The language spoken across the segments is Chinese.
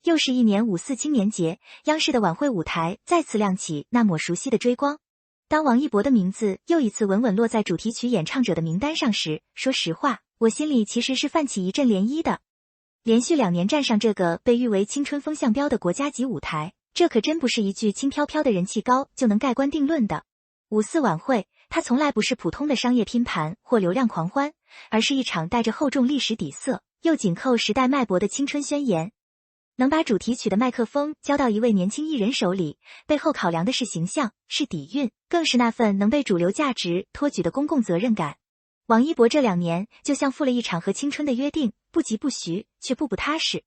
又是一年5·4青年节，央视的晚会舞台再次亮起那抹熟悉的追光。当王一博的名字又一次稳稳落在主题曲演唱者的名单上时，说实话，我心里其实是泛起一阵涟漪的。连续2年站上这个被誉为青春风向标的国家级舞台，这可真不是一句轻飘飘的人气高就能盖棺定论的。5·4晚会，它从来不是普通的商业拼盘或流量狂欢，而是一场带着厚重历史底色，又紧扣时代脉搏的青春宣言。能把主题曲的麦克风交到一位年轻艺人手里，背后考量的是形象，是底蕴，更是那份能被主流价值托举的公共责任感。王一博这2年就像赴了一场和青春的约定，不疾不徐，却步步踏实。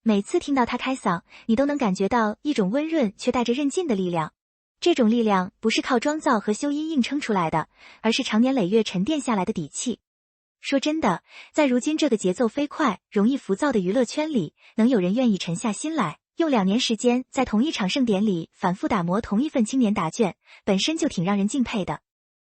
每次听到他开嗓，你都能感觉到一种温润却带着韧劲的力量。这种力量不是靠妆造和修音硬撑出来的，而是长年累月沉淀下来的底气。说真的，在如今这个节奏飞快、容易浮躁的娱乐圈里，能有人愿意沉下心来，用2年时间在同一场盛典里反复打磨同一份青年答卷，本身就挺让人敬佩的。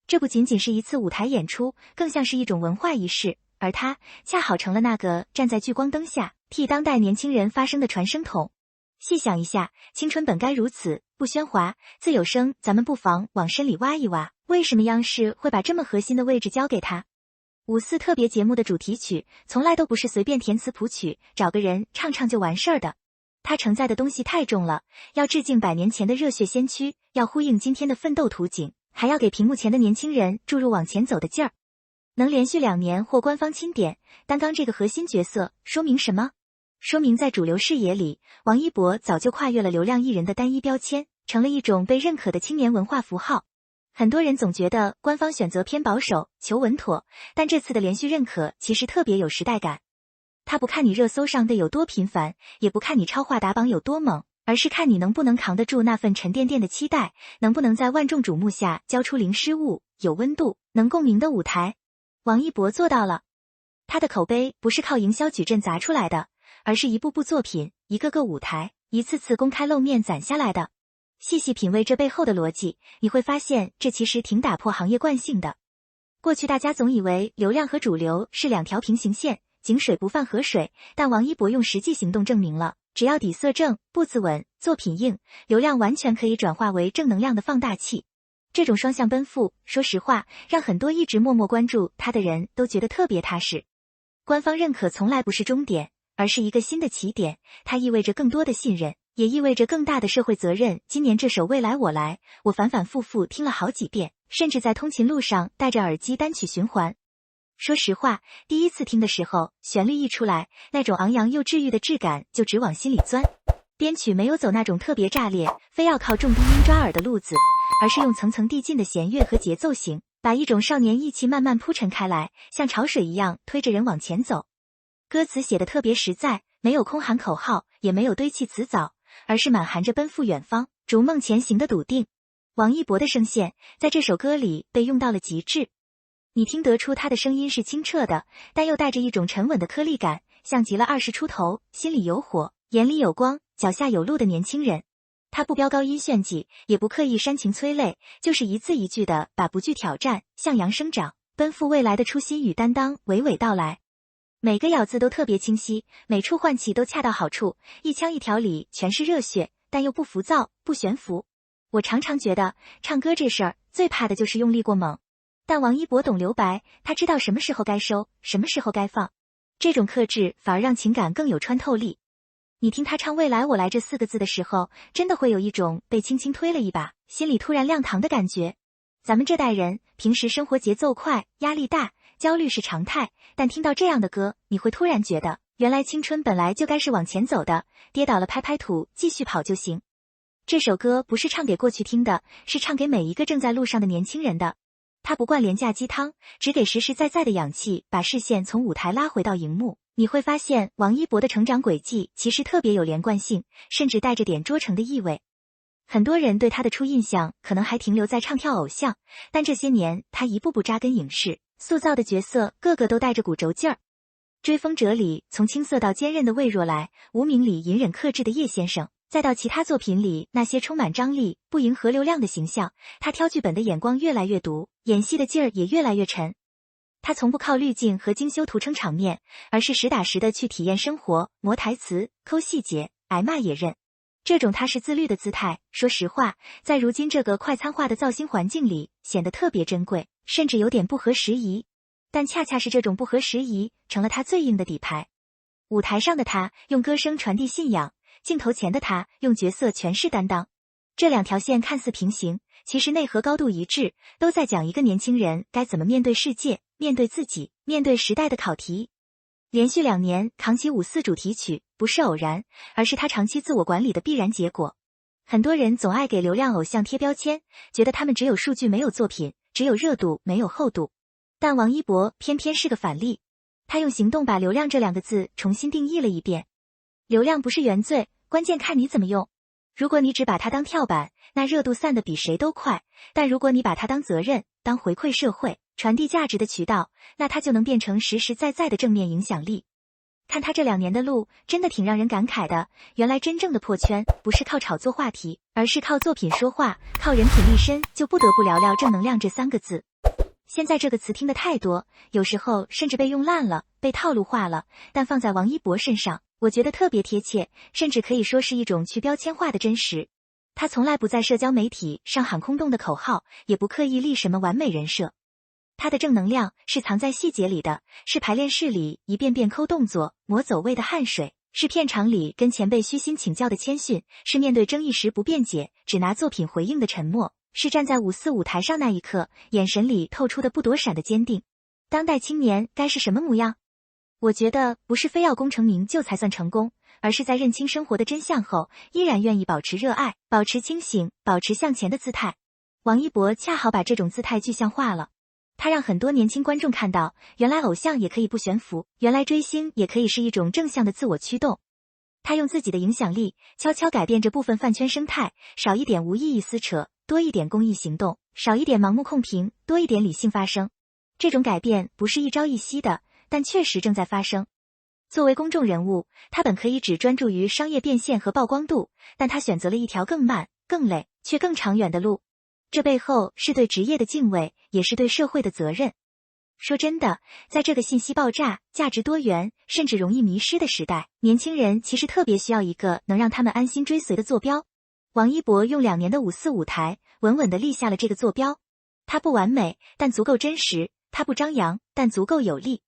这不仅仅是一次舞台演出，更像是一种文化仪式，而他恰好成了那个站在聚光灯下替当代年轻人发声的传声筒。细想一下，青春本该如此，不喧哗，自有声，咱们不妨往深里挖一挖，为什么央视会把这么核心的位置交给他？5·4特别节目的主题曲从来都不是随便填词谱曲，找个人唱唱就完事儿的。它承载的东西太重了，要致敬100年前的热血先驱，要呼应今天的奋斗图景，还要给屏幕前的年轻人注入往前走的劲儿。能连续2年获官方钦点，担纲这个核心角色，说明什么？说明在主流视野里，王一博早就跨越了流量艺人的单一标签，成了一种被认可的青年文化符号。很多人总觉得官方选择偏保守，求稳妥，但这次的连续认可其实特别有时代感。他不看你热搜上的有多频繁，也不看你超话打榜有多猛，而是看你能不能扛得住那份沉甸甸的期待，能不能在万众瞩目下交出零失误、有温度、能共鸣的舞台。王一博做到了。他的口碑不是靠营销矩阵砸出来的，而是一部部作品、一个个舞台、一次次公开露面攒下来的。细细品味这背后的逻辑，你会发现这其实挺打破行业惯性的。过去大家总以为流量和主流是2条平行线，井水不犯河水，但王一博用实际行动证明了，只要底色正、步子稳、作品硬，流量完全可以转化为正能量的放大器。这种双向奔赴，说实话，让很多一直默默关注他的人都觉得特别踏实。官方认可从来不是终点，而是一个新的起点，它意味着更多的信任，也意味着更大的社会责任。今年这首《未来我来》，我反反复复听了好几遍，甚至在通勤路上戴着耳机单曲循环。说实话，第一次听的时候，旋律一出来，那种昂扬又治愈的质感就直往心里钻。编曲没有走那种特别炸裂，非要靠重低音抓耳的路子，而是用层层递进的弦乐和节奏型，把一种少年意气慢慢铺陈开来，像潮水一样推着人往前走。歌词写得特别实在，没有空喊口号，也没有堆砌词藻，而是满含着奔赴远方、逐梦前行的笃定。王一博的声线在这首歌里被用到了极致，你听得出他的声音是清澈的，但又带着一种沉稳的颗粒感，像极了20出头，心里有火，眼里有光，脚下有路的年轻人。他不飙高音炫技，也不刻意煽情催泪，就是一字一句的把不惧挑战、向阳生长、奔赴未来的初心与担当娓娓道来。每个咬字都特别清晰，每处换气都恰到好处，一腔一条里全是热血，但又不浮躁、不悬浮。我常常觉得，唱歌这事儿最怕的就是用力过猛。但王一博懂留白，他知道什么时候该收，什么时候该放。这种克制反而让情感更有穿透力。你听他唱未来我来这4个字的时候，真的会有一种被轻轻推了一把，心里突然亮堂的感觉。咱们这代人平时生活节奏快，压力大，焦虑是常态，但听到这样的歌，你会突然觉得，原来青春本来就该是往前走的，跌倒了拍拍土，继续跑就行。这首歌不是唱给过去听的，是唱给每一个正在路上的年轻人的。他不灌廉价鸡汤，只给实实在在的氧气，把视线从舞台拉回到荧幕。你会发现，王一博的成长轨迹其实特别有连贯性，甚至带着点捉成的意味。很多人对他的初印象可能还停留在唱跳偶像，但这些年他一步步扎根影视，塑造的角色个个都带着古轴劲儿。追风者里从青涩到坚韧的魏若来，无名里隐忍克制的叶先生，再到其他作品里那些充满张力、不迎合流量的形象，他挑剧本的眼光越来越毒，演戏的劲儿也越来越沉。他从不靠滤镜和精修图撑场面，而是实打实的去体验生活，磨台词、抠细节，挨骂也认。这种踏实自律的姿态，说实话，在如今这个快餐化的造星环境里，显得特别珍贵，甚至有点不合时宜。但恰恰是这种不合时宜，成了他最硬的底牌。舞台上的他用歌声传递信仰，镜头前的他用角色诠释担当。这两条线看似平行，其实内核高度一致，都在讲一个年轻人该怎么面对世界，面对自己，面对时代的考题。连续2年扛起5·4主题曲，不是偶然，而是他长期自我管理的必然结果。很多人总爱给流量偶像贴标签，觉得他们只有数据没有作品，只有热度没有厚度。但王一博偏偏是个反例，他用行动把流量这2个字重新定义了一遍。流量不是原罪，关键看你怎么用。如果你只把它当跳板，那热度散得比谁都快；但如果你把它当责任，当回馈社会、传递价值的渠道，那它就能变成实实在在的正面影响力。看他这2年的路，真的挺让人感慨的。原来真正的破圈，不是靠炒作话题，而是靠作品说话，靠人品立身，就不得不聊聊正能量这3个字。现在这个词听得太多，有时候甚至被用烂了，被套路化了，但放在王一博身上，我觉得特别贴切，甚至可以说是一种去标签化的真实。他从来不在社交媒体上喊空洞的口号，也不刻意立什么完美人设。他的正能量是藏在细节里的，是排练室里一遍遍抠动作、抹走位的汗水，是片场里跟前辈虚心请教的谦逊，是面对争议时不辩解，只拿作品回应的沉默，是站在5·4舞台上那一刻，眼神里透出的不躲闪的坚定。当代青年该是什么模样？我觉得不是非要功成名就才算成功，而是在认清生活的真相后，依然愿意保持热爱，保持清醒，保持向前的姿态。王一博恰好把这种姿态具象化了。他让很多年轻观众看到，原来偶像也可以不悬浮，原来追星也可以是一种正向的自我驱动。他用自己的影响力，悄悄改变这部分饭圈生态，少一点无意义撕扯，多一点公益行动，少一点盲目控评，多一点理性发声。这种改变不是一朝一夕的，但确实正在发生。作为公众人物，他本可以只专注于商业变现和曝光度，但他选择了一条更慢、更累，却更长远的路。这背后是对职业的敬畏，也是对社会的责任。说真的，在这个信息爆炸、价值多元，甚至容易迷失的时代，年轻人其实特别需要一个能让他们安心追随的坐标。王一博用2年的5·4舞台，稳稳地立下了这个坐标。他不完美，但足够真实；他不张扬，但足够有力。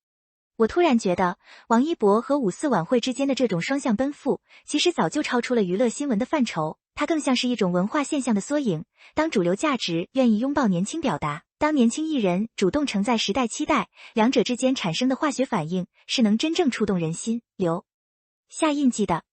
我突然觉得，王一博和5·4晚会之间的这种双向奔赴，其实早就超出了娱乐新闻的范畴，它更像是一种文化现象的缩影。当主流价值愿意拥抱年轻表达，当年轻艺人主动承载时代期待，两者之间产生的化学反应，是能真正触动人心、留下印记的。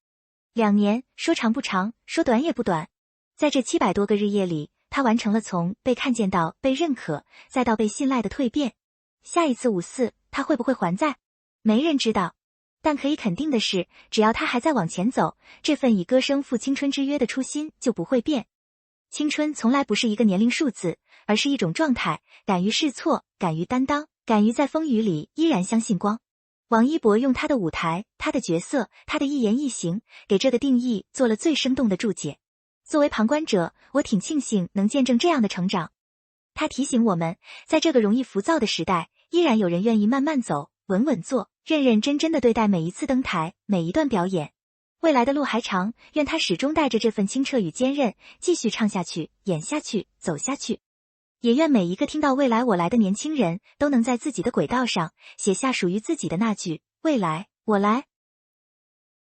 2年，说长不长，说短也不短。在这700多个日夜里，他完成了从被看见到被认可，再到被信赖的蜕变。下一次5·4，他会不会还在？没人知道。但可以肯定的是，只要他还在往前走，这份以歌声赴青春之约的初心就不会变。青春从来不是一个年龄数字，而是一种状态，敢于试错，敢于担当，敢于在风雨里依然相信光。王一博用他的舞台、他的角色、他的一言一行，给这个定义做了最生动的注解。作为旁观者，我挺庆幸能见证这样的成长。他提醒我们，在这个容易浮躁的时代，依然有人愿意慢慢走，稳稳做，认认真真的对待每一次登台，每一段表演。未来的路还长，愿他始终带着这份清澈与坚韧，继续唱下去，演下去，走下去。也愿每一个听到未来我来的年轻人，都能在自己的轨道上，写下属于自己的那句，未来我来。